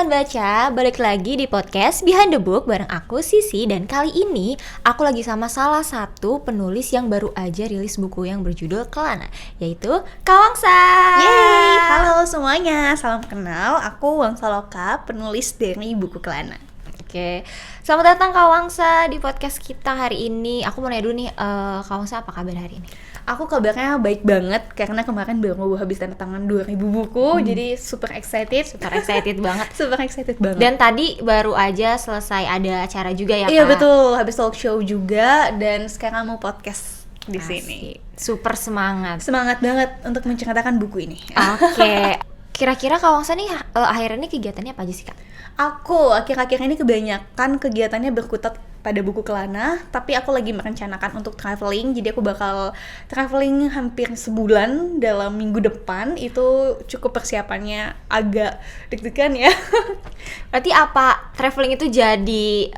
teman baca, balik lagi di podcast Behind the Book bareng aku Sisi. Dan kali ini aku lagi sama salah satu penulis yang baru aja rilis buku yang berjudul Kelana, yaitu Kak Wangsa. Yeay, halo semuanya, salam kenal. Aku Wangsa Loka, penulis dari buku Kelana. Oke, selamat datang Kak Wangsa di podcast kita hari ini. Aku mau nanya dulu nih, Kak Wangsa apa kabar hari ini? Aku kabarnya baik banget karena kemarin baru habis tanda tangan 2000 buku, jadi super excited. Super excited banget. Super excited banget. Dan tadi baru aja selesai ada acara juga ya Kak? Iya betul, habis talk show juga dan sekarang mau podcast di sini. Super semangat. Semangat banget untuk menceritakan buku ini. Oke. Kira-kira Kak Wangsa nih akhir ini kegiatannya apa aja sih Kak? Aku akhir-akhir ini kebanyakan kegiatannya berkutat pada buku Kelana, tapi aku lagi merencanakan untuk traveling, jadi aku bakal traveling hampir sebulan dalam minggu depan. Itu cukup persiapannya agak deg-degan ya. Berarti apa traveling itu jadi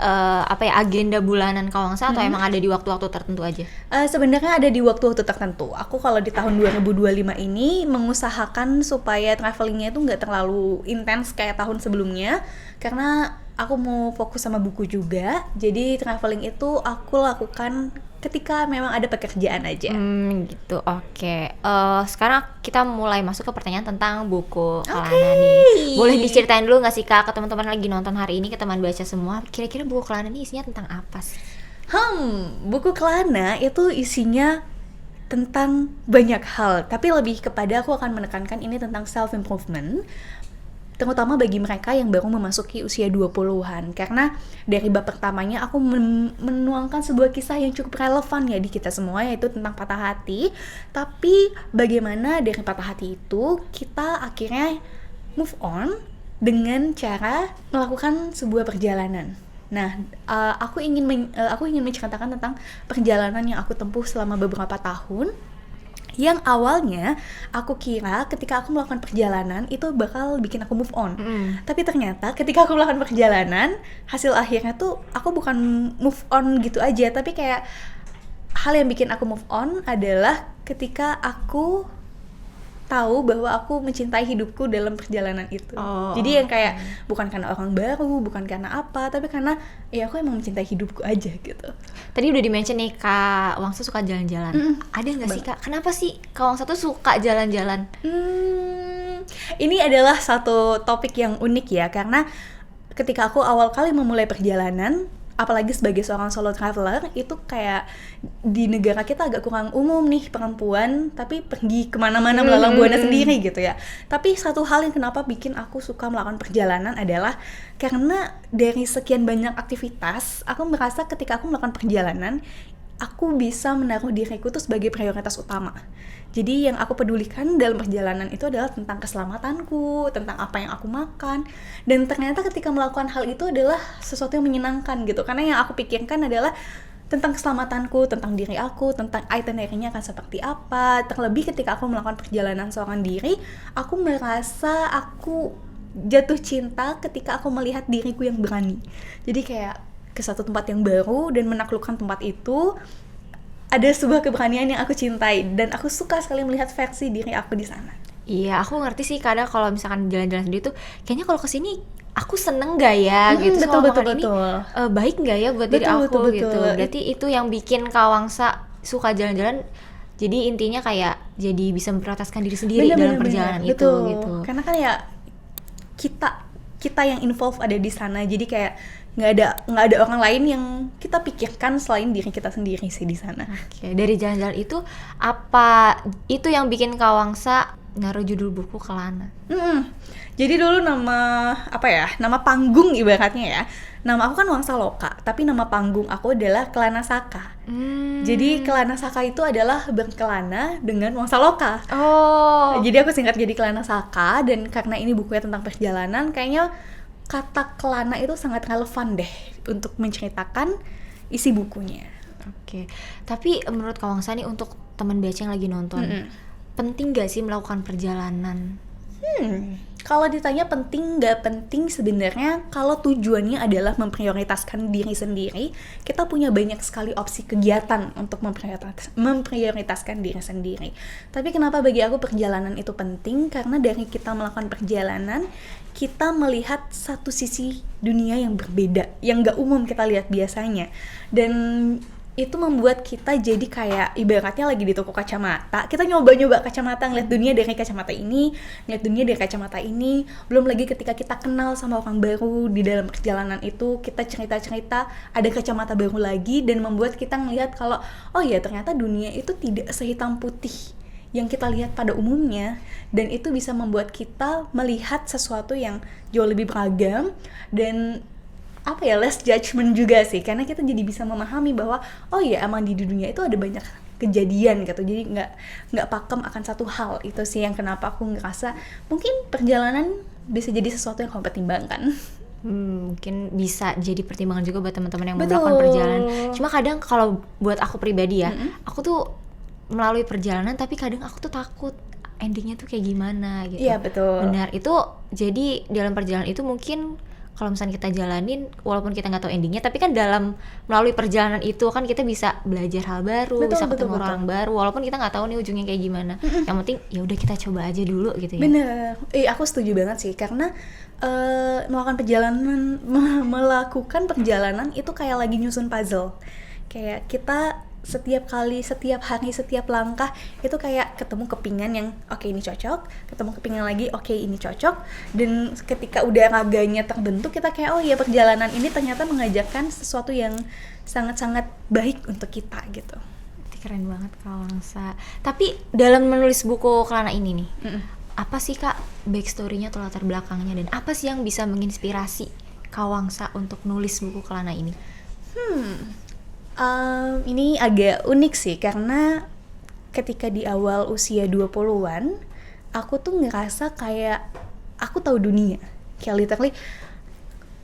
agenda bulanan Kak Wangsa atau emang ada di waktu-waktu tertentu aja? Sebenarnya ada di waktu-waktu tertentu. Aku kalau di tahun 2025 ini mengusahakan supaya travelingnya itu nggak terlalu intens kayak tahun sebelumnya, karena aku mau fokus sama buku juga. Jadi traveling itu aku lakukan ketika memang ada pekerjaan aja. Gitu, oke. Sekarang kita mulai masuk ke pertanyaan tentang buku Kelana nih. Boleh diceritain dulu nggak sih Kak ke teman-teman lagi nonton hari ini, ke teman baca semua, kira-kira buku Kelana ini isinya tentang apa sih? Buku Kelana itu isinya tentang banyak hal, tapi lebih kepada aku akan menekankan ini tentang self-improvement, terutama bagi mereka yang baru memasuki usia 20-an. Karena dari bab pertamanya aku menuangkan sebuah kisah yang cukup relevan ya di kita semua, yaitu tentang patah hati. Tapi bagaimana dari patah hati itu kita akhirnya move on dengan cara melakukan sebuah perjalanan. Nah, aku ingin menceritakan tentang perjalanan yang aku tempuh selama beberapa tahun, yang awalnya aku kira ketika aku melakukan perjalanan itu bakal bikin aku move on. Tapi ternyata ketika aku melakukan perjalanan, hasil akhirnya tuh aku bukan move on gitu aja, tapi kayak hal yang bikin aku move on adalah ketika aku tahu bahwa aku mencintai hidupku dalam perjalanan itu. Jadi yang kayak bukan karena orang baru, bukan karena apa, tapi karena ya aku emang mencintai hidupku aja gitu. Tadi udah di-mention nih Kak Wangsa suka jalan-jalan. Ada nggak sih Kak? Kenapa sih Kak Wangsa tuh suka jalan-jalan? Ini adalah satu topik yang unik ya, karena ketika aku awal kali memulai perjalanan, apalagi sebagai seorang solo traveler, itu kayak di negara kita agak kurang umum nih perempuan tapi pergi kemana-mana melalang buana sendiri gitu ya. Tapi satu hal yang kenapa bikin aku suka melakukan perjalanan adalah karena dari sekian banyak aktivitas, aku merasa ketika aku melakukan perjalanan, aku bisa menaruh diriku tuh sebagai prioritas utama. Jadi yang aku pedulikan dalam perjalanan itu adalah tentang keselamatanku, tentang apa yang aku makan. Dan ternyata ketika melakukan hal itu adalah sesuatu yang menyenangkan gitu. Karena yang aku pikirkan adalah tentang keselamatanku, tentang diri aku, tentang itinerary-nya akan seperti apa. Terlebih ketika aku melakukan perjalanan seorang diri, aku merasa aku jatuh cinta ketika aku melihat diriku yang berani. Jadi kayak ke satu tempat yang baru dan menaklukkan tempat itu, ada sebuah keberanian yang aku cintai dan aku suka sekali melihat versi diri aku di sana. Iya, aku ngerti sih kadang kalau misalkan jalan-jalan sendiri tuh kayaknya kalau kesini aku seneng gak ya gitu. Betul. Ini baik gak ya buat diri aku betul. gitu. Berarti itu yang bikin Kak Wangsa suka jalan-jalan. Jadi intinya kayak jadi bisa memprioritaskan diri sendiri dalam perjalanan itu gitu. Karena kan ya kita yang involve ada di sana, jadi kayak nggak ada orang lain yang kita pikirkan selain diri kita sendiri sih di sana. Oke, dari jalan-jalan itu apa itu yang bikin Kak Wangsa naruh judul buku Kelana? Jadi dulu nama panggung ibaratnya ya. Nama aku kan Wangsa Loka, tapi nama panggung aku adalah Kelana Saka. Jadi Kelana Saka itu adalah berkelana dengan Wangsa Loka. Jadi aku singkat jadi Kelana Saka, dan karena ini bukunya tentang perjalanan, kayaknya kata kelana itu sangat relevan deh untuk menceritakan isi bukunya. Oke. Tapi menurut Kak Wangsa nih, untuk teman baca yang lagi nonton, penting gak sih melakukan perjalanan? Kalau ditanya penting nggak penting, sebenarnya kalau tujuannya adalah memprioritaskan diri sendiri, kita punya banyak sekali opsi kegiatan untuk memprioritaskan diri sendiri. Tapi kenapa bagi aku perjalanan itu penting? Karena dari kita melakukan perjalanan, kita melihat satu sisi dunia yang berbeda, yang nggak umum kita lihat biasanya. Dan itu membuat kita jadi kayak ibaratnya lagi di toko kacamata, kita nyoba-nyoba kacamata, ngeliat dunia dari kacamata ini, ngeliat dunia dari kacamata ini. Belum lagi ketika kita kenal sama orang baru di dalam perjalanan itu, kita cerita-cerita, ada kacamata baru lagi, dan membuat kita ngelihat kalau oh ya ternyata dunia itu tidak sehitam putih yang kita lihat pada umumnya, dan itu bisa membuat kita melihat sesuatu yang jauh lebih beragam dan less judgment juga sih, karena kita jadi bisa memahami bahwa oh ya emang di dunia itu ada banyak kejadian gitu, jadi nggak pakem akan satu hal. Itu sih yang kenapa aku ngerasa mungkin perjalanan bisa jadi sesuatu yang kamu pertimbangkan. Mungkin bisa jadi pertimbangan juga buat teman-teman yang mau melakukan perjalanan. Cuma kadang kalau buat aku pribadi ya, aku tuh melalui perjalanan tapi kadang aku tuh takut endingnya tuh kayak gimana gitu. Iya betul. Benar, itu jadi dalam perjalanan itu mungkin kalau misalnya kita jalanin, walaupun kita nggak tahu endingnya, tapi kan dalam melalui perjalanan itu kan kita bisa belajar hal baru, bisa ketemu orang baru, walaupun kita nggak tahu nih ujungnya kayak gimana. Yang penting ya udah kita coba aja dulu gitu ya. Bener, aku setuju banget sih, karena melakukan perjalanan itu kayak lagi nyusun puzzle. Kayak kita setiap kali, setiap hari, setiap langkah itu kayak ketemu kepingan yang oke, ini cocok, ketemu kepingan lagi oke, ini cocok. Dan ketika udah raganya terbentuk, kita kayak oh iya perjalanan ini ternyata mengajarkan sesuatu yang sangat-sangat baik untuk kita gitu. Keren banget Kak Wangsa. Tapi dalam menulis buku Kelana ini nih, apa sih Kak backstory-nya atau latar belakangnya, dan apa sih yang bisa menginspirasi Kak Wangsa untuk nulis buku Kelana ini? Ini agak unik sih, karena ketika di awal usia 20-an, aku tuh ngerasa kayak aku tahu dunia. Kayak literally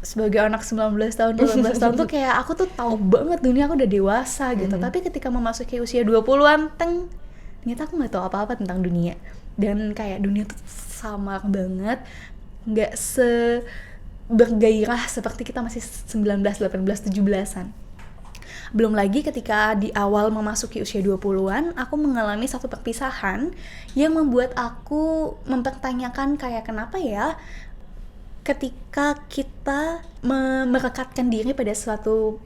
sebagai anak 19 tahun, 18 tahun tuh kayak aku tuh tahu banget dunia, aku udah dewasa gitu. Tapi ketika memasuki usia 20-an, ternyata aku gak tahu apa-apa tentang dunia. Dan kayak dunia tuh samar banget, gak bergairah seperti kita masih 19, 18, 17-an. Belum lagi ketika di awal memasuki usia 20-an, aku mengalami satu perpisahan yang membuat aku mempertanyakan kayak kenapa ya ketika kita merekatkan diri pada suatu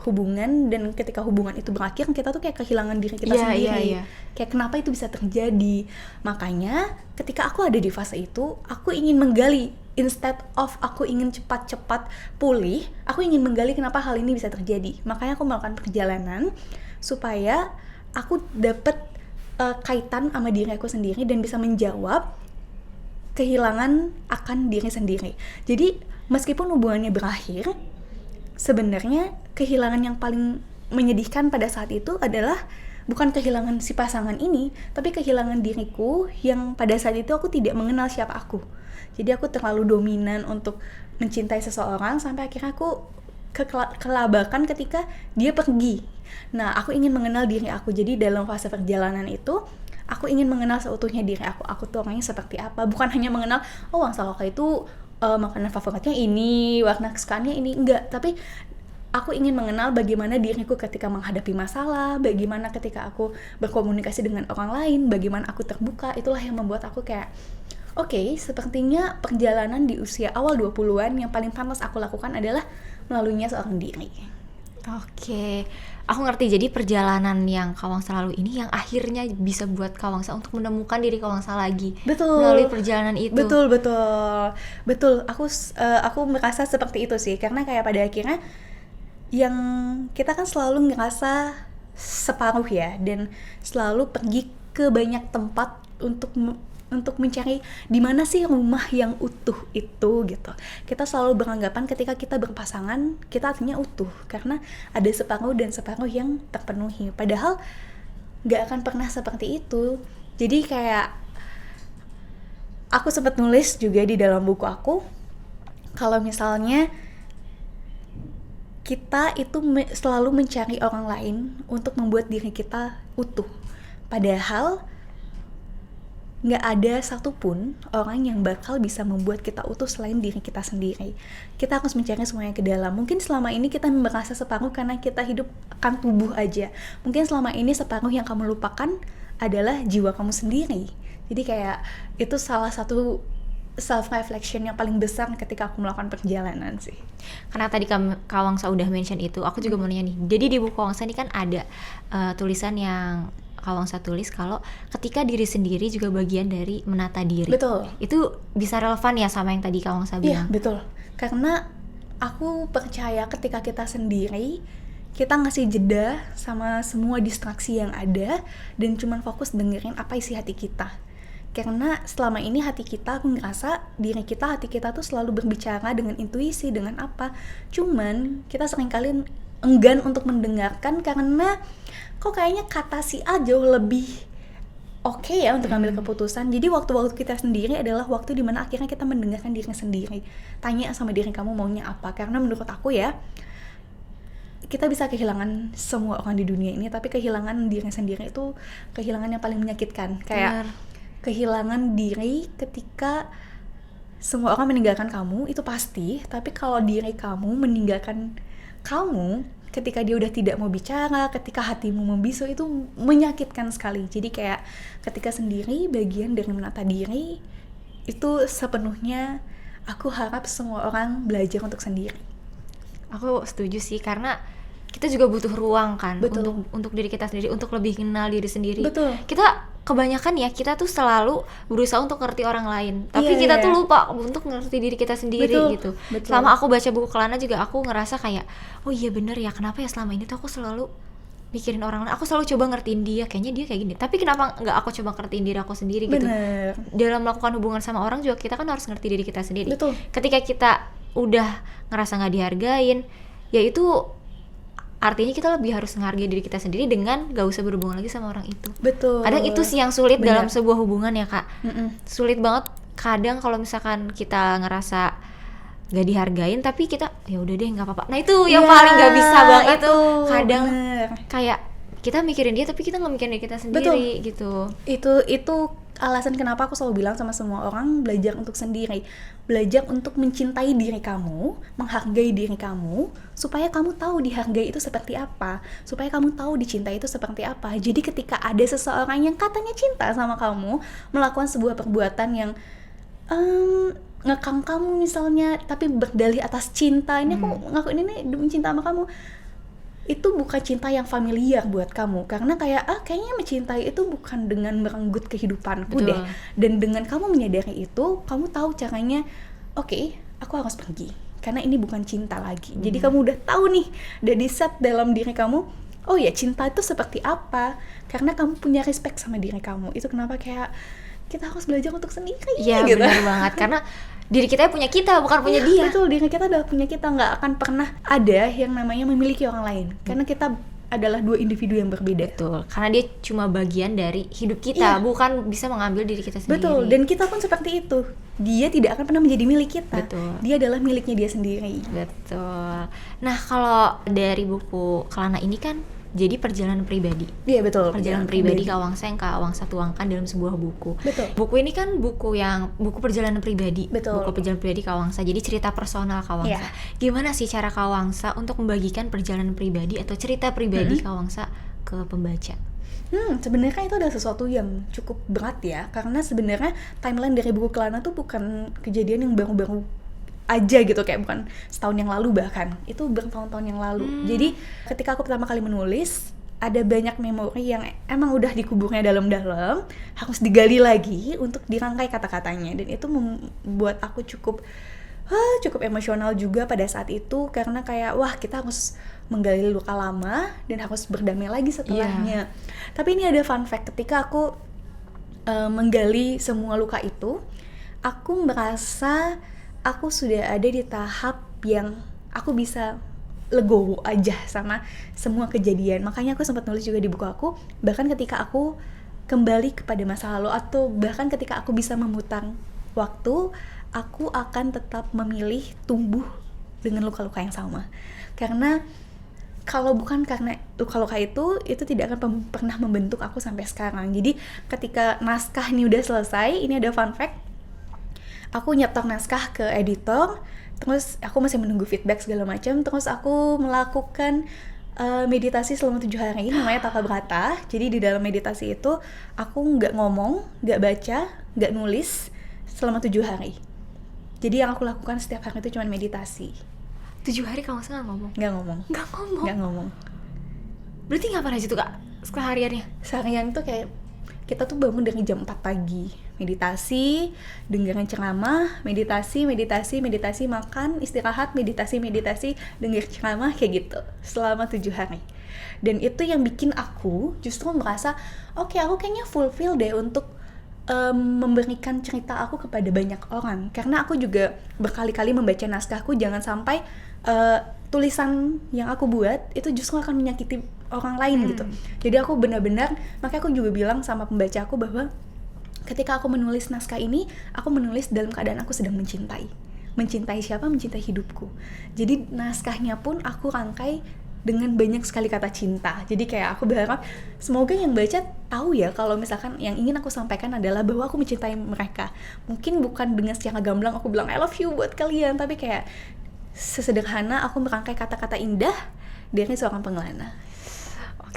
hubungan, dan ketika hubungan itu berakhir kita tuh kayak kehilangan diri kita sendiri. Kayak kenapa itu bisa terjadi. Makanya ketika aku ada di fase itu, aku ingin menggali. Instead of aku ingin cepat-cepat pulih, aku ingin menggali kenapa hal ini bisa terjadi. Makanya aku melakukan perjalanan supaya aku dapat kaitan sama diri aku sendiri dan bisa menjawab kehilangan akan diri sendiri. Jadi meskipun hubungannya berakhir, sebenarnya kehilangan yang paling menyedihkan pada saat itu adalah bukan kehilangan si pasangan ini, tapi kehilangan diriku yang pada saat itu aku tidak mengenal siapa aku. Jadi aku terlalu dominan untuk mencintai seseorang sampai akhirnya aku kelabakan ketika dia pergi. Nah, aku ingin mengenal diri aku. Jadi dalam fase perjalanan itu, aku ingin mengenal seutuhnya diri aku. Aku tuh orangnya seperti apa. Bukan hanya mengenal, oh Wangsa Loka itu makanan favoritnya ini, warna kesukaannya ini. Enggak, tapi aku ingin mengenal bagaimana diriku ketika menghadapi masalah, bagaimana ketika aku berkomunikasi dengan orang lain, bagaimana aku terbuka. Itulah yang membuat aku kayak oke, sepertinya perjalanan di usia awal 20-an yang paling pantas aku lakukan adalah melaluinya seorang diri. Oke, aku ngerti. Jadi perjalanan yang Kak Wangsa lalui ini yang akhirnya bisa buat Kak Wangsa untuk menemukan diri Kak Wangsa lagi. Betul. Melalui perjalanan itu. Betul. Aku merasa seperti itu sih, karena kayak pada akhirnya yang kita kan selalu ngerasa separuh ya, dan selalu pergi ke banyak tempat untuk mencari di mana sih rumah yang utuh itu gitu. Kita selalu beranggapan ketika kita berpasangan kita artinya utuh karena ada separuh dan separuh yang terpenuhi. Padahal nggak akan pernah seperti itu. Jadi kayak aku sempat nulis juga di dalam buku aku kalau misalnya kita itu selalu mencari orang lain untuk membuat diri kita utuh. Padahal nggak ada satupun orang yang bakal bisa membuat kita utuh selain diri kita sendiri. Kita harus mencari semuanya ke dalam. Mungkin selama ini kita merasa separuh karena kita hidup akan tubuh aja. Mungkin selama ini separuh yang kamu lupakan adalah jiwa kamu sendiri. Jadi kayak itu salah satu self-reflection yang paling besar ketika aku melakukan perjalanan sih. Karena tadi Kak Wangsa udah mention itu, aku juga mau nanya nih. Jadi di buku Wangsa ini kan ada tulisan yang Kak Wangsa tulis kalau ketika diri sendiri juga bagian dari menata diri. Betul. Itu bisa relevan ya sama yang tadi Kak Wangsa bilang? Iya, betul. Karena aku percaya ketika kita sendiri, kita ngasih jeda sama semua distraksi yang ada dan cuman fokus dengerin apa isi hati kita. Karena selama ini hati kita, aku ngerasa hati kita tuh selalu berbicara dengan intuisi, dengan apa. Cuman kita seringkali enggan untuk mendengarkan karena kok kayaknya kata si A jauh lebih oke ya untuk ambil keputusan. Jadi waktu-waktu kita sendiri adalah waktu dimana akhirnya kita mendengarkan diri sendiri. Tanya sama diri kamu maunya apa. Karena menurut aku ya, kita bisa kehilangan semua orang di dunia ini, tapi kehilangan diri sendiri itu kehilangan yang paling menyakitkan. Kayak kehilangan diri ketika semua orang meninggalkan kamu itu pasti, tapi kalau diri kamu meninggalkan kamu ketika dia udah tidak mau bicara, ketika hatimu membisu, itu menyakitkan sekali. Jadi kayak ketika sendiri, bagian dari menata diri itu sepenuhnya aku harap semua orang belajar untuk sendiri. Aku setuju sih, karena kita juga butuh ruang kan. Betul. untuk diri kita sendiri, untuk lebih kenal diri sendiri. Betul. Kita kebanyakan ya, kita tuh selalu berusaha untuk ngerti orang lain, tapi Iya, kita iya. tuh lupa untuk ngerti diri kita sendiri. Betul, gitu. betul. Selama aku baca buku Kelana juga aku ngerasa kayak, oh iya bener ya, kenapa ya selama ini tuh aku selalu mikirin orang lain, aku selalu coba ngertiin dia, kayaknya dia kayak gini, tapi kenapa nggak aku coba ngertiin diri aku sendiri gitu. Bener. Dalam melakukan hubungan sama orang juga kita kan harus ngerti diri kita sendiri. Betul. Ketika kita udah ngerasa nggak dihargain, ya itu artinya kita lebih harus menghargai diri kita sendiri dengan gak usah berhubungan lagi sama orang itu. Betul. Kadang itu sih yang sulit Bener. dalam sebuah hubungan ya Kak. Mm-mm. Sulit banget kadang kalau misalkan kita ngerasa gak dihargain, tapi kita ya udah deh nggak apa-apa. Nah itu yang Ya, paling gak bisa banget itu, tuh. Kadang bener. kayak kita mikirin dia tapi kita nggak mikirin diri kita sendiri. Gitu. Itu alasan kenapa aku selalu bilang sama semua orang, belajar untuk sendiri, belajar untuk mencintai diri kamu, menghargai diri kamu, supaya kamu tahu dihargai itu seperti apa, supaya kamu tahu dicintai itu seperti apa. Jadi ketika ada seseorang yang katanya cinta sama kamu, melakukan sebuah perbuatan yang ngekang kamu misalnya, tapi berdalih atas cinta, ini aku ngakuin ini demi cinta sama kamu, itu bukan cinta yang familiar buat kamu, karena kayak kayaknya mencintai itu bukan dengan merenggut kehidupanku. Betul. Deh, dan dengan kamu menyadari itu, kamu tahu caranya. Oke, aku harus pergi karena ini bukan cinta lagi. Jadi kamu udah tahu nih, udah di set dalam diri kamu, oh ya cinta itu seperti apa, karena kamu punya respect sama diri kamu. Itu kenapa kayak kita harus belajar untuk sendiri. Iya gitu. benar banget, karena diri kita punya kita, bukan punya dia. Betul, diri kita adalah punya kita, nggak akan pernah ada yang namanya memiliki orang lain, karena kita adalah dua individu yang berbeda. Betul, karena dia cuma bagian dari hidup kita, Iya. bukan bisa mengambil diri kita sendiri. Betul, dan kita pun seperti itu. Dia tidak akan pernah menjadi milik kita. Betul. Dia adalah miliknya dia sendiri. Betul. Nah kalau dari buku Kelana ini kan jadi perjalanan pribadi. Iya, betul. Perjalanan pribadi Kak Wangsa yang Kak Wangsa tuangkan dalam sebuah buku. Betul. Buku ini kan buku perjalanan pribadi. Betul. Buku perjalanan pribadi Kak Wangsa. Jadi cerita personal Kak Wangsa. Iya. Gimana sih cara Kak Wangsa untuk membagikan perjalanan pribadi atau cerita pribadi Kak Wangsa ke pembaca? Sebenarnya itu adalah sesuatu yang cukup berat ya, karena sebenarnya timeline dari buku Kelana tuh bukan kejadian yang baru-baru aja gitu, kayak bukan setahun yang lalu, bahkan itu bertahun-tahun yang lalu. Jadi ketika aku pertama kali menulis, ada banyak memori yang emang udah dikuburnya dalam-dalam, harus digali lagi untuk dirangkai kata-katanya, dan itu membuat aku cukup emosional juga pada saat itu, karena kayak wah, kita harus menggali luka lama dan harus berdamai lagi setelahnya. Tapi ini ada fun fact, ketika aku menggali semua luka itu, aku merasa aku sudah ada di tahap yang aku bisa legowo aja sama semua kejadian. Makanya aku sempat nulis juga di buku aku, bahkan ketika aku kembali kepada masa lalu, atau bahkan ketika aku bisa memutar waktu, aku akan tetap memilih tumbuh dengan luka-luka yang sama. Karena kalau bukan karena luka-luka itu tidak akan pernah membentuk aku sampai sekarang. Jadi ketika naskah ini udah selesai, ini ada fun fact, aku nyetor naskah ke editor, terus aku masih menunggu feedback segala macam, terus aku melakukan meditasi selama 7 hari, namanya Tata Brata. Jadi di dalam meditasi itu aku nggak ngomong, nggak baca, nggak nulis selama 7 hari. Jadi yang aku lakukan setiap hari itu cuma meditasi. 7 hari kamu nggak ngomong? Nggak ngomong. Nggak ngomong. Berarti ngapain aja tuh Kak sehariannya? Seharian tuh kayak kita tuh bangun dari jam 4 pagi, meditasi, dengerin ceramah, meditasi, makan, istirahat, meditasi, denger ceramah, kayak gitu selama 7 hari. Dan itu yang bikin aku justru merasa oke, aku kayaknya fulfill deh untuk memberikan cerita aku kepada banyak orang. Karena aku juga berkali-kali membaca naskahku, jangan sampai tulisan yang aku buat itu justru akan menyakiti orang lain gitu. Jadi aku benar-benar, makanya aku juga bilang sama pembaca aku bahwa ketika aku menulis naskah ini, aku menulis dalam keadaan aku sedang mencintai. Mencintai siapa? Mencintai hidupku. Jadi naskahnya pun aku rangkai dengan banyak sekali kata cinta. Jadi kayak aku berharap semoga yang baca tahu ya kalau misalkan yang ingin aku sampaikan adalah bahwa aku mencintai mereka. Mungkin bukan dengan secara gamblang aku bilang I love you buat kalian, tapi kayak sesederhana aku merangkai kata-kata indah dari seorang pengelana.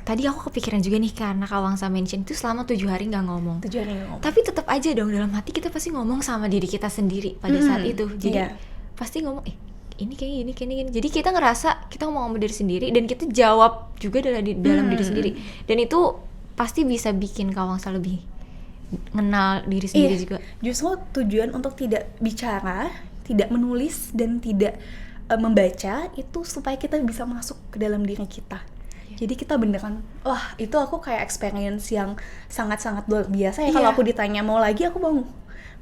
Tadi aku kepikiran juga nih karena Kak Wangsa mention itu selama 7 hari nggak ngomong. 7 hari nggak ngomong. Tapi tetap aja dong dalam hati kita pasti ngomong sama diri kita sendiri pada saat itu. Jadi pasti ngomong ini kayak gini. Jadi kita ngerasa kita ngomong sama diri sendiri dan kita jawab juga dalam diri sendiri. Dan itu pasti bisa bikin Kak Wangsa lebih mengenal diri sendiri juga. Justru tujuan untuk tidak bicara, tidak menulis dan tidak membaca itu supaya kita bisa masuk ke dalam diri kita. Jadi kita beneran, wah itu aku kayak experience yang sangat-sangat luar biasa ya. Kalau aku ditanya mau lagi, aku mau.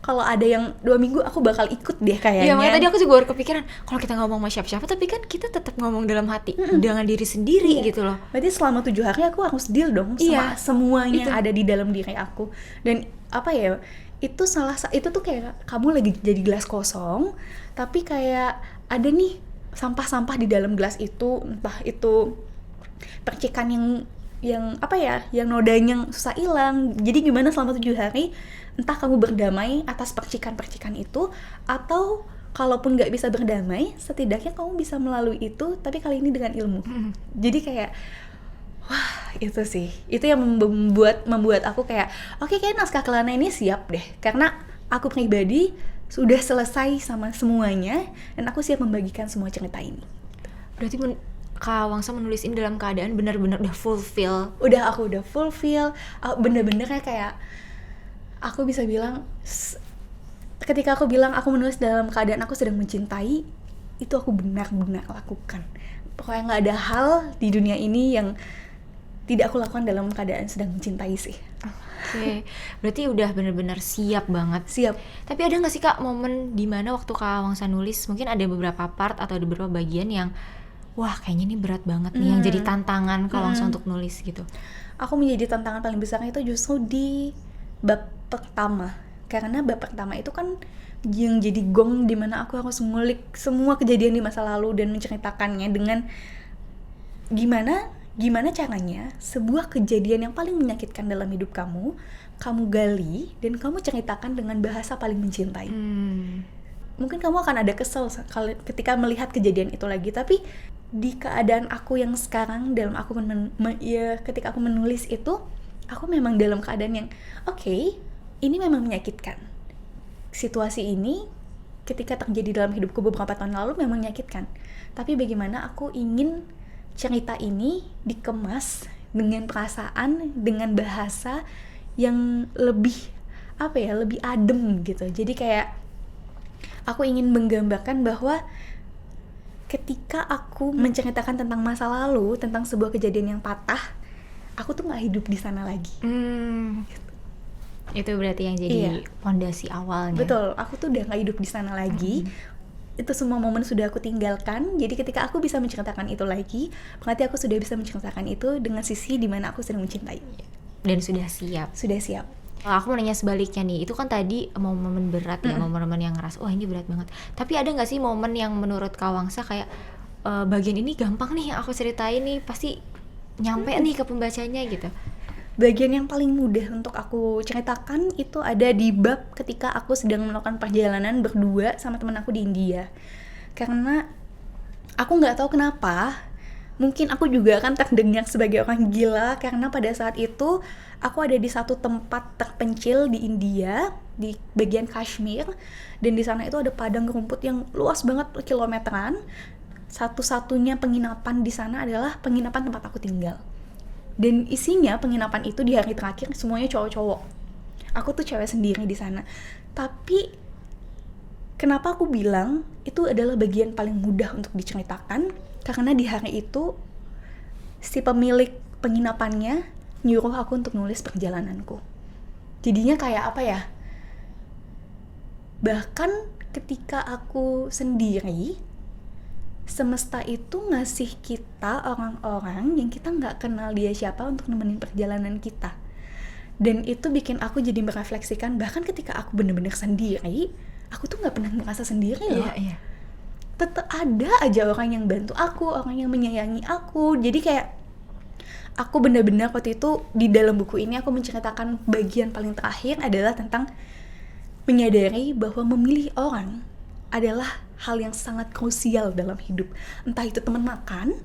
Kalau ada yang 2 minggu, aku bakal ikut deh kayaknya. Iya, makanya tadi aku juga baru kepikiran, kalau kita ngomong sama siapa-siapa, tapi kan kita tetap ngomong dalam hati, dengan diri sendiri gitu loh. Berarti selama 7 hari aku harus deal dong sama semuanya yang ada di dalam diri aku. Dan apa ya, itu tuh kayak kamu lagi jadi gelas kosong, tapi kayak ada nih sampah-sampah di dalam gelas itu, entah itu percikan yang apa ya, yang nodanya susah hilang. Jadi gimana selama 7 hari entah kamu berdamai atas percikan-percikan itu, atau kalaupun nggak bisa berdamai, setidaknya kamu bisa melalui itu, tapi kali ini dengan ilmu. Jadi kayak wah, itu sih, itu yang membuat aku kayak oke, kayak naskah Kelana ini siap deh, karena aku pribadi sudah selesai sama semuanya dan aku siap membagikan semua cerita ini. Berarti Kak Wangsa menulis ini dalam keadaan benar-benar udah fulfill. Aku udah fulfill, bener-bener kayak aku bisa bilang ketika aku bilang aku menulis dalam keadaan aku sedang mencintai, itu aku benar-benar lakukan. Pokoknya nggak ada hal di dunia ini yang tidak aku lakukan dalam keadaan sedang mencintai sih. Oke, berarti udah benar-benar siap banget. Siap. Tapi ada nggak sih Kak momen dimana waktu Kak Wangsa nulis, mungkin ada beberapa part atau ada beberapa bagian yang wah kayaknya ini berat banget nih, yang jadi tantangan Kak Wangsa untuk nulis gitu? Aku menjadi tantangan paling besar itu justru di bab pertama, karena bab pertama itu kan yang jadi gong dimana aku harus ngulik semua kejadian di masa lalu dan menceritakannya dengan gimana caranya sebuah kejadian yang paling menyakitkan dalam hidup kamu gali dan kamu ceritakan dengan bahasa paling mencintai. Mungkin kamu akan ada kesel ketika melihat kejadian itu lagi, tapi di keadaan aku yang sekarang, dalam aku ketika aku menulis itu, aku memang dalam keadaan yang oke, ini memang menyakitkan. Situasi ini ketika terjadi dalam hidupku beberapa tahun lalu memang menyakitkan. Tapi bagaimana aku ingin cerita ini dikemas dengan perasaan, dengan bahasa yang lebih lebih adem gitu. Jadi kayak aku ingin menggambarkan bahwa ketika aku menceritakan tentang masa lalu, tentang sebuah kejadian yang patah, aku tuh nggak hidup di sana lagi. Itu berarti yang jadi fondasi awalnya. Betul, aku tuh udah nggak hidup di sana lagi. Itu semua momen sudah aku tinggalkan. Jadi ketika aku bisa menceritakan itu lagi, berarti aku sudah bisa menceritakan itu dengan sisi dimana aku sedang mencintai. Dan sudah siap. Sudah siap. Aku mau nanya sebaliknya nih, itu kan tadi momen berat ya, momen-momen yang ngeras, wah ini berat banget. Tapi ada nggak sih momen yang menurut Kak Wangsa kayak bagian ini gampang nih yang aku ceritain nih, pasti nyampe nih ke pembacanya gitu. Bagian yang paling mudah untuk aku ceritakan itu ada di bab ketika aku sedang melakukan perjalanan berdua sama teman aku di India. Karena aku nggak tahu kenapa, mungkin aku juga akan terdengar sebagai orang gila karena pada saat itu aku ada di satu tempat terpencil di India, di bagian Kashmir, dan di sana itu ada padang rumput yang luas banget kilometeran. Satu-satunya penginapan di sana adalah penginapan tempat aku tinggal. Dan isinya penginapan itu di hari terakhir semuanya cowok-cowok. Aku tuh cewek sendiri di sana. Tapi kenapa aku bilang itu adalah bagian paling mudah untuk diceritakan? Karena di hari itu si pemilik penginapannya nyuruh aku untuk nulis perjalananku. Jadinya kayak apa ya? Bahkan ketika aku sendiri, semesta itu ngasih kita orang-orang yang kita nggak kenal dia siapa untuk nemenin perjalanan kita. Dan itu bikin aku jadi merefleksikan, bahkan ketika aku bener-bener sendiri, aku tuh nggak pernah ngerasa sendiri loh. Iya. Tetap ada aja orang yang bantu aku, orang yang menyayangi aku. Jadi kayak aku benar-benar waktu itu di dalam buku ini aku menceritakan bagian paling terakhir adalah tentang menyadari bahwa memilih orang adalah hal yang sangat krusial dalam hidup. Entah itu teman makan,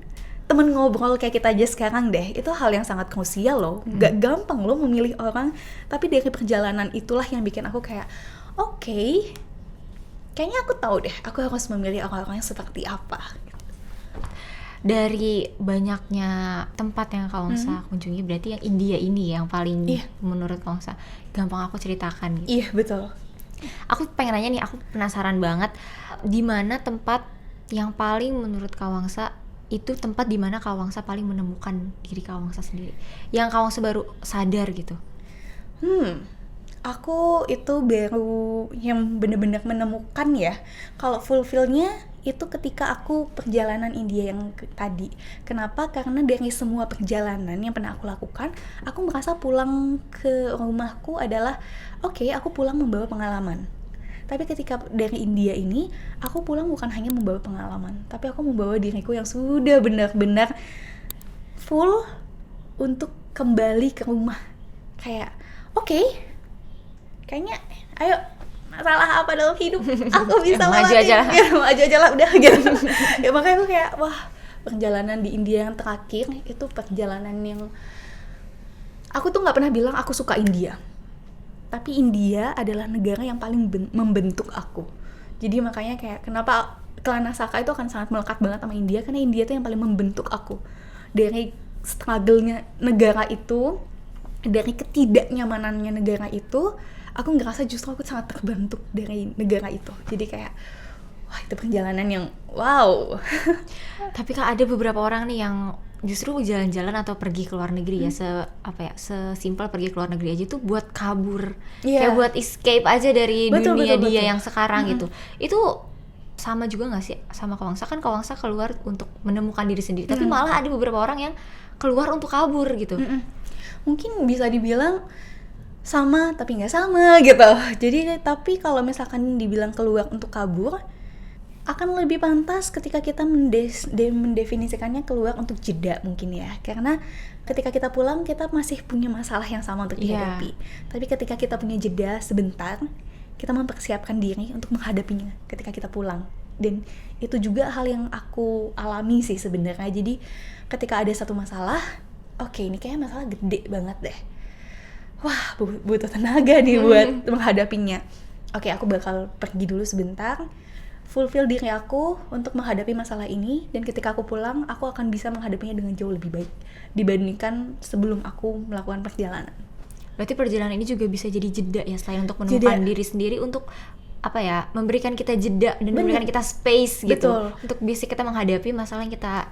teman ngobrol kayak kita aja sekarang deh, itu hal yang sangat krusial loh. Gak gampang loh memilih orang, tapi dari perjalanan itulah yang bikin aku kayak oke, kayaknya aku tahu deh aku harus memilih orang-orang yang seperti apa. Dari banyaknya tempat yang Kak Wangsa kunjungi, berarti yang India ini yang paling menurut Kak Wangsa gampang aku ceritakan gitu. Iya, betul. Aku pengen nanya nih, aku penasaran banget, di mana tempat yang paling menurut Kak Wangsa itu tempat di mana Kak Wangsa paling menemukan diri Kak Wangsa sendiri, yang Kak Wangsa baru sadar gitu. Aku itu baru yang benar-benar menemukan ya. Kalau fulfillnya itu ketika aku perjalanan India yang tadi. Kenapa? Karena dari semua perjalanan yang pernah aku lakukan, aku merasa pulang ke rumahku adalah oke, aku pulang membawa pengalaman. Tapi ketika dari India ini, aku pulang bukan hanya membawa pengalaman, tapi aku membawa diriku yang sudah benar-benar full untuk kembali ke rumah. Kayak oke, kayaknya ayo, masalah apa dalam hidup aku bisa maju aja lah. Ya, maju aja lah udah gitu. Ya makanya aku kayak wah, perjalanan di India yang terakhir itu perjalanan yang aku tuh nggak pernah bilang aku suka India, tapi India adalah negara yang paling membentuk aku. Jadi makanya kayak kenapa Kelana Saka itu akan sangat melekat banget sama India, karena India tuh yang paling membentuk aku. Dari struggle-nya negara itu, dari ketidaknyamanannya negara itu, aku ngerasa justru aku sangat terbentuk dari negara itu. Jadi kayak wah, itu perjalanan yang wow. Tapi Kak, ada beberapa orang nih yang justru jalan-jalan atau pergi ke luar negeri ya, sesimpel pergi ke luar negeri aja tuh buat kabur, kayak buat escape aja dari dunia dia yang sekarang gitu. Itu sama juga nggak sih sama Kak Wangsa? Kan Kak Wangsa keluar untuk menemukan diri sendiri, tapi malah ada beberapa orang yang keluar untuk kabur gitu. Mungkin bisa dibilang sama tapi nggak sama gitu. Jadi tapi kalau misalkan dibilang keluar untuk kabur, akan lebih pantas ketika kita mendefinisikannya keluar untuk jeda mungkin ya. Karena ketika kita pulang kita masih punya masalah yang sama untuk dihadapi. Tapi ketika kita punya jeda sebentar, kita mempersiapkan diri untuk menghadapinya ketika kita pulang. Dan itu juga hal yang aku alami sih sebenarnya. Jadi ketika ada satu masalah, oke, ini kayaknya masalah gede banget deh. Wah, butuh tenaga nih buat menghadapinya. Oke, aku bakal pergi dulu sebentar, fulfill diri aku untuk menghadapi masalah ini, dan ketika aku pulang, aku akan bisa menghadapinya dengan jauh lebih baik dibandingkan sebelum aku melakukan perjalanan. Berarti perjalanan ini juga bisa jadi jeda ya, selain untuk menemukan diri sendiri, untuk apa ya, memberikan kita jeda dan memberikan kita space gitu. Untuk bisa kita menghadapi masalah yang kita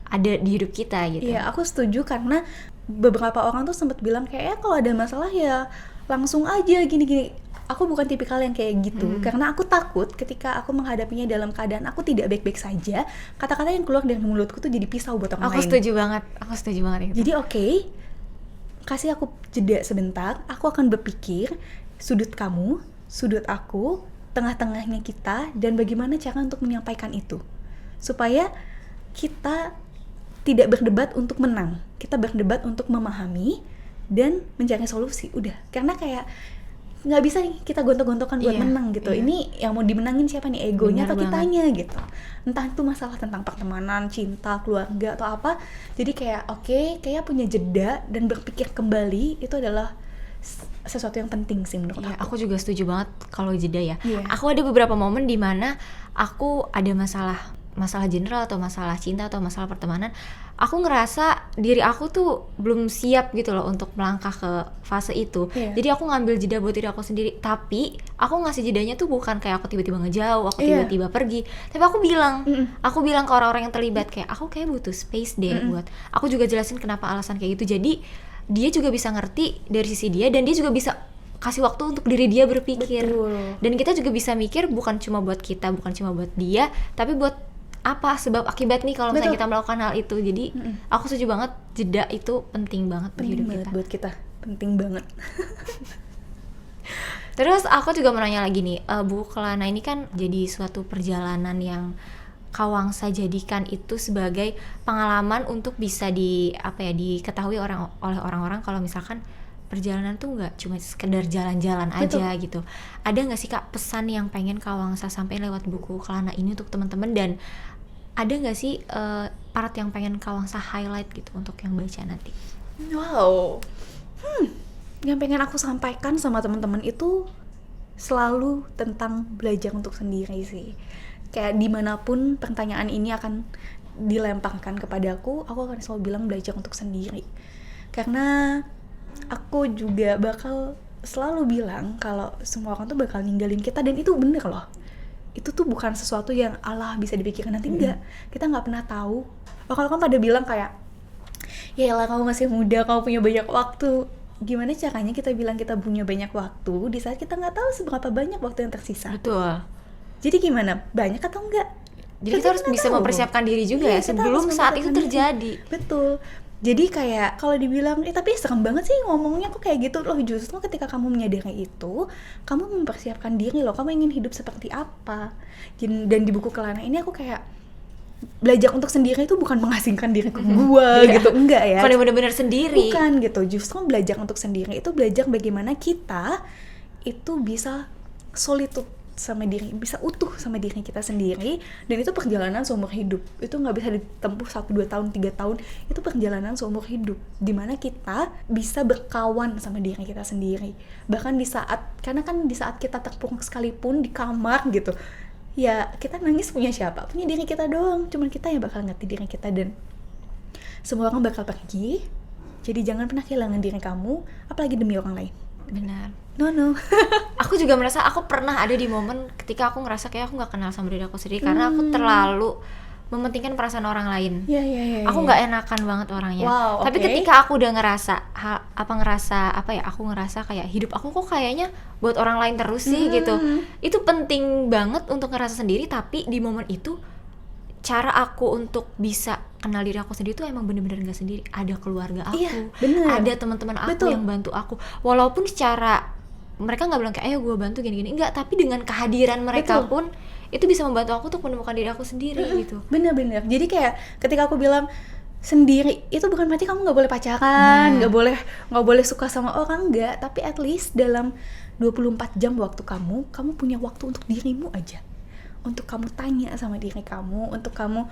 ada di hidup kita gitu. Iya, aku setuju karena beberapa orang tuh sempat bilang kayak kalau ada masalah ya langsung aja gini-gini. Aku bukan tipikal yang kayak gitu, karena aku takut ketika aku menghadapinya dalam keadaan aku tidak baik-baik saja, kata-kata yang keluar dari mulutku tuh jadi pisau buat orang lain. Aku setuju banget itu. Jadi oke, kasih aku jeda sebentar, aku akan berpikir sudut kamu, sudut aku, tengah-tengahnya kita, dan bagaimana cara untuk menyampaikan itu supaya kita tidak berdebat untuk menang, kita berdebat untuk memahami dan mencari solusi. Udah, karena kayak nggak bisa nih kita gontok-gontokan buat menang gitu. Ini yang mau dimenangin siapa nih, egonya atau kitanya gitu. Entah itu masalah tentang pertemanan, cinta, keluarga atau apa. Jadi kayak kayak punya jeda dan berpikir kembali itu adalah sesuatu yang penting sih menurut aku juga setuju banget kalau jeda ya. Aku ada beberapa momen di mana aku ada masalah general atau masalah cinta atau masalah pertemanan, aku ngerasa diri aku tuh belum siap gitu loh untuk melangkah ke fase itu. Jadi aku ngambil jeda buat diri aku sendiri, tapi aku ngasih jedanya tuh bukan kayak aku tiba-tiba ngejauh, aku tiba-tiba pergi, tapi aku bilang ke orang-orang yang terlibat kayak aku kayak butuh space deh buat. Aku juga jelasin kenapa alasan kayak gitu, jadi dia juga bisa ngerti dari sisi dia dan dia juga bisa kasih waktu untuk diri dia berpikir. Betul. Dan kita juga bisa mikir bukan cuma buat kita, bukan cuma buat dia, tapi buat apa sebab akibat nih kalau misalnya kita melakukan hal itu. Jadi aku setuju banget, jeda itu penting banget buat hidup kita. Buat kita penting banget. Terus aku juga mau nanya lagi nih, buku Kelana ini kan jadi suatu perjalanan yang Kawangsa jadikan itu sebagai pengalaman untuk bisa diketahui oleh orang-orang kalau misalkan perjalanan tuh nggak cuma sekedar jalan-jalan aja gitu. Ada nggak sih Kak pesan yang pengen Kawangsa sampai lewat buku Kelana ini untuk teman-teman, dan ada nggak sih part yang pengen Kawangsa highlight gitu untuk yang baca nanti? Wow, yang pengen aku sampaikan sama teman-teman itu selalu tentang belajar untuk sendiri sih. Kayak dimanapun pertanyaan ini akan dilemparkan kepadaku, aku akan selalu bilang belajar untuk sendiri. Karena aku juga bakal selalu bilang kalau semua orang tuh bakal ninggalin kita, dan itu bener loh. Itu tuh bukan sesuatu yang Allah bisa dipikirkan nanti, enggak. Kita nggak pernah tahu. Kalau kan pada bilang kayak, ya elah kamu masih muda, kamu punya banyak waktu. Gimana caranya kita bilang kita punya banyak waktu di saat kita nggak tahu seberapa banyak waktu yang tersisa? Betul. Jadi gimana? Banyak atau enggak? Jadi kita harus bisa mempersiapkan diri juga ya sebelum saat itu terjadi. Betul. Jadi kayak kalau dibilang, tapi serem banget sih ngomongnya kok kayak gitu. Loh, justru ketika kamu menyadari itu, kamu mempersiapkan diri loh, kamu ingin hidup seperti apa. Dan di buku Kelana ini aku kayak belajar untuk sendiri itu bukan mengasingkan diri ke gua gitu, enggak ya. Bukan benar-benar sendiri. Bukan gitu, justru belajar untuk sendiri itu belajar bagaimana kita itu bisa solitude sama diri, bisa utuh sama diri kita sendiri. Dan itu perjalanan seumur hidup, itu nggak bisa ditempuh 1, 2 tahun, 3 tahun, itu perjalanan seumur hidup dimana kita bisa berkawan sama diri kita sendiri. Bahkan karena kan di saat kita terpuruk sekalipun di kamar gitu ya, kita nangis punya siapa? Punya diri kita doang, cuman kita yang bakal ngerti diri kita, dan semua orang bakal pergi. Jadi jangan pernah kehilangan diri kamu, apalagi demi orang lain. Benar. No. Aku juga merasa aku pernah ada di momen ketika aku ngerasa kayak aku nggak kenal sama diri aku sendiri karena aku terlalu mementingkan perasaan orang lain. Aku nggak enakan banget orangnya. Wow, tapi ketika aku udah aku ngerasa kayak hidup aku kok kayaknya buat orang lain terus sih gitu. Itu penting banget untuk ngerasa sendiri, tapi di momen itu cara aku untuk bisa kenal diri aku sendiri tuh emang bener-bener gak sendiri. Ada keluarga aku, ada teman-teman aku yang bantu aku. Walaupun secara mereka nggak bilang kayak ayo gue bantu gini-gini, enggak, tapi dengan kehadiran mereka pun itu bisa membantu aku untuk menemukan diri aku sendiri gitu. Bener-bener. Jadi kayak ketika aku bilang sendiri itu bukan berarti kamu nggak boleh pacaran, nggak boleh suka sama orang, enggak. Tapi at least dalam 24 jam waktu kamu punya waktu untuk dirimu aja. Untuk kamu tanya sama diri kamu, untuk kamu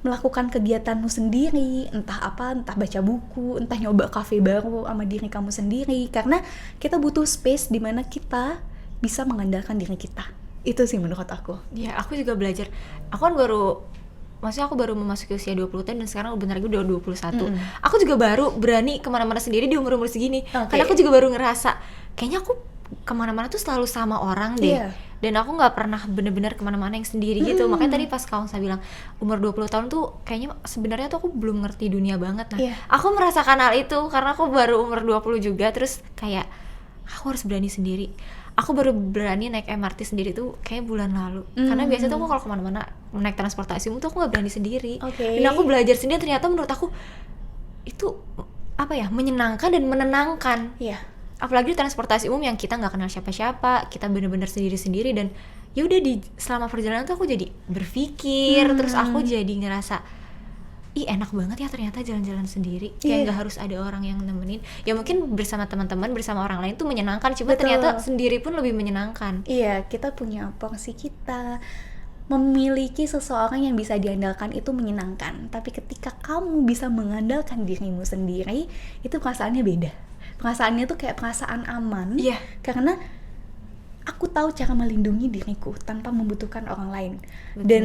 melakukan kegiatanmu sendiri, entah baca buku, entah nyoba kafe baru sama diri kamu sendiri, karena kita butuh space di mana kita bisa mengandalkan diri kita. Itu sih menurut aku. Ya, aku juga belajar. Aku kan aku baru memasuki usia 20 tahun dan sekarang bentar lagi udah 21. Aku juga baru berani kemana-mana sendiri di umur-umur segini. Karena aku juga baru ngerasa kayaknya aku kemana-mana tuh selalu sama orang deh. Dan aku gak pernah bener-bener kemana-mana yang sendiri gitu. Makanya tadi pas Kawangsa bilang umur 20 tahun tuh kayaknya sebenarnya tuh aku belum ngerti dunia banget. Nah, aku merasakan hal itu karena aku baru umur 20 juga. Terus kayak aku harus berani sendiri. Aku baru berani naik MRT sendiri tuh kayak bulan lalu. Karena biasanya tuh aku kalau kemana-mana naik transportasi umum tuh aku gak berani sendiri. Dan aku belajar sendiri, ternyata menurut aku itu menyenangkan dan menenangkan. Apalagi di transportasi umum yang kita nggak kenal siapa-siapa, kita benar-benar sendiri-sendiri, dan ya udah selama perjalanan tuh aku jadi berpikir, terus aku jadi ngerasa ih enak banget ya ternyata jalan-jalan sendiri, kayak nggak harus ada orang yang nemenin. Ya mungkin bersama teman-teman, bersama orang lain tuh menyenangkan, cuma ternyata sendiri pun lebih menyenangkan. Iya, kita punya porsi kita, memiliki seseorang yang bisa diandalkan itu menyenangkan. Tapi ketika kamu bisa mengandalkan dirimu sendiri, itu perasaannya beda. Perasaannya tuh kayak perasaan aman. Iya. Karena aku tahu cara melindungi diriku tanpa membutuhkan orang lain. Betul. Dan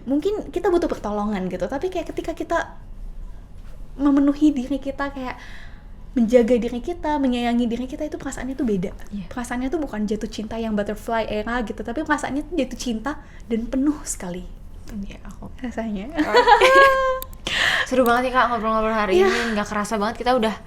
mungkin kita butuh pertolongan gitu, tapi kayak ketika kita memenuhi diri kita, kayak menjaga diri kita, menyayangi diri kita, itu perasaannya tuh beda. Perasaannya tuh bukan jatuh cinta yang butterfly era gitu, tapi perasaannya tuh jatuh cinta dan penuh sekali. Iya, aku Rasanya. seru banget ya Kak ngobrol-ngobrol hari ini, nggak kerasa banget kita udah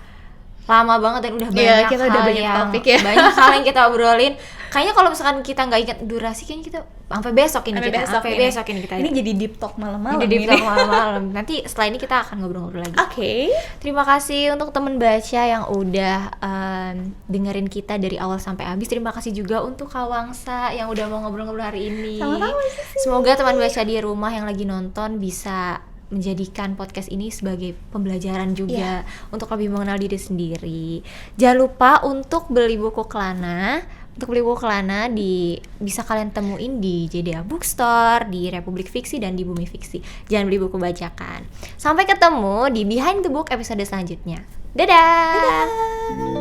lama banget dan udah banyak kita hal udah banyak yang topik ya. banyak hal yang kita obrolin. Kayaknya kalau misalkan kita nggak ingat durasi, kayaknya kita sampai besok ini kita Ini jadi deep talk malam-malam. Jadi deep talk malam-malam. Nanti setelah ini kita akan ngobrol-ngobrol lagi. Oke. Terima kasih untuk teman baca yang udah dengerin kita dari awal sampai habis. Terima kasih juga untuk Kak Wangsa yang udah mau ngobrol-ngobrol hari ini. Sama-sama sih. Semoga teman baca di rumah yang lagi nonton bisa menjadikan podcast ini sebagai pembelajaran juga untuk lebih mengenal diri sendiri. Jangan lupa untuk beli buku Kelana. Untuk beli buku Kelana bisa kalian temuin di JDA Bookstore, di Republik Fiksi, dan di Bumi Fiksi. Jangan beli buku bajakan. Sampai ketemu di Behind the Book episode selanjutnya. Dadah!